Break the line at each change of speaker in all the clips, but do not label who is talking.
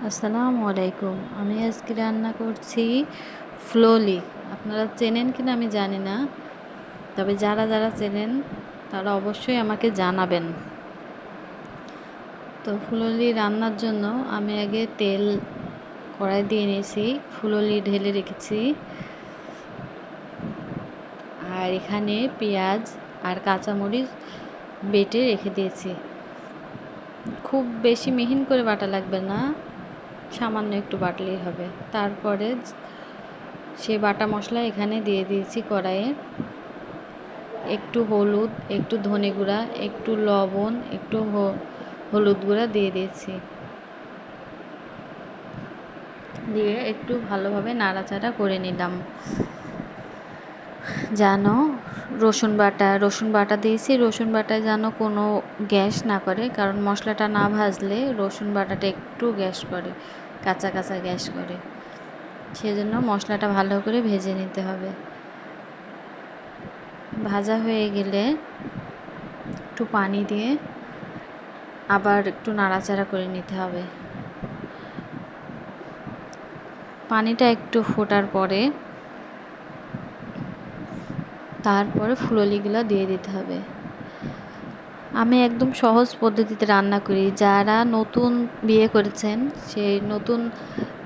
আসসালামু আলাইকুম। আমি আজকে রান্না করছি ফুললি। আপনারা চেনেন কিনা আমি জানি না, তবে যারা যারা চেনেন তারা অবশ্যই আমাকে জানাবেন। তো ফুললি রান্নার জন্য আমি আগে তেল কড়াই দিয়ে নিয়েছি, ফুললি ঢেলে রেখেছি, আর এখানে পেঁয়াজ আর কাঁচামরিচ বেটে রেখে দিয়েছি। খুব বেশি মিহিন করে বাটা লাগবে না, সামান্য একটু বাটলেই হবে। তারপরে সে বাটা মশলা এখানে দিয়ে দিয়েছি কড়াইয়ে। একটু হলুদ, একটু ধনে গুঁড়া, একটু লবণ, একটু হলুদ গুঁড়া দিয়ে দিয়েছি। দিয়ে একটু ভালোভাবে নাড়াচাড়া করে নিলাম। যেন রসুন বাটা দিয়েছি, রসুন বাটায় যেন কোনো গ্যাস না করে, কারণ মশলাটা না ভাজলে রসুন বাটাটা একটু গ্যাস করে, কাঁচা কাঁচা গ্যাস করে। সেজন্য মশলাটা ভালো করে ভেজে নিতে হবে। ভাজা হয়ে গেলে একটু পানি দিয়ে আবার একটু নাড়াচাড়া করে নিতে হবে। পানিটা একটু ফোটার পরে তারপরে ফুললিগুলো দিয়ে দিতে হবে। আমি একদম সহজ পদ্ধতিতে রান্না করি। যারা নতুন বিয়ে করেছেন সেই নতুন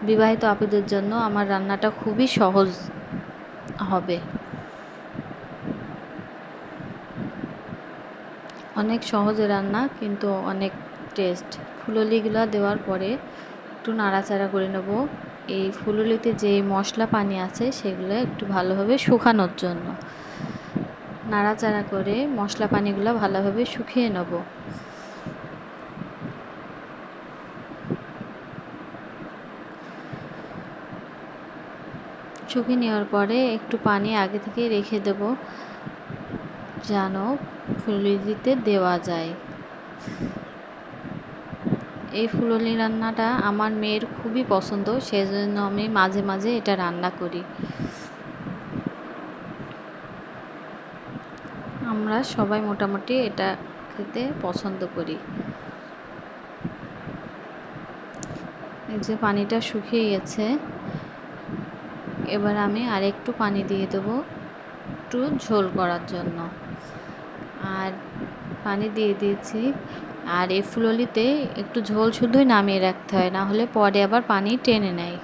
বিবাহিত আপুদের জন্য আমার রান্নাটা খুবই সহজ হবে। অনেক সহজে রান্না, কিন্তু অনেক টেস্ট। ফুললিগুলো দেওয়ার পরে একটু নাড়াচাড়া করে নেব। এই ফুললিতে যে মশলা পানি আছে সেগুলো একটু ভালোভাবে শুকানোর জন্য নাড়াচাড়া করে মশলা পানিগুলো ভালোভাবে শুকিয়ে নেব। শুকিয়ে নেওয়ার পরে একটু পানি আগে থেকে রেখে দেব, যেন ফুললিতে দেওয়া যায়। এই ফুললি রান্নাটা আমার মেয়ের খুবই পছন্দ, সেজন্য আমি মাঝে মাঝে এটা রান্না করি। আমরা সবাই মোটামুটি এটা খেতে পছন্দ করি। এই যে পানিটা শুকিয়ে গেছে, এবার আমি আরেকটু পানি দিয়ে দেবো একটু ঝোল করার জন্য। আর পানি দিয়ে দিয়েছি। আর এই ফুললিতে একটু ঝোল শুধুই নামিয়ে রাখতে হয়, না হলে পরে আবার পানি টেনে নেয়।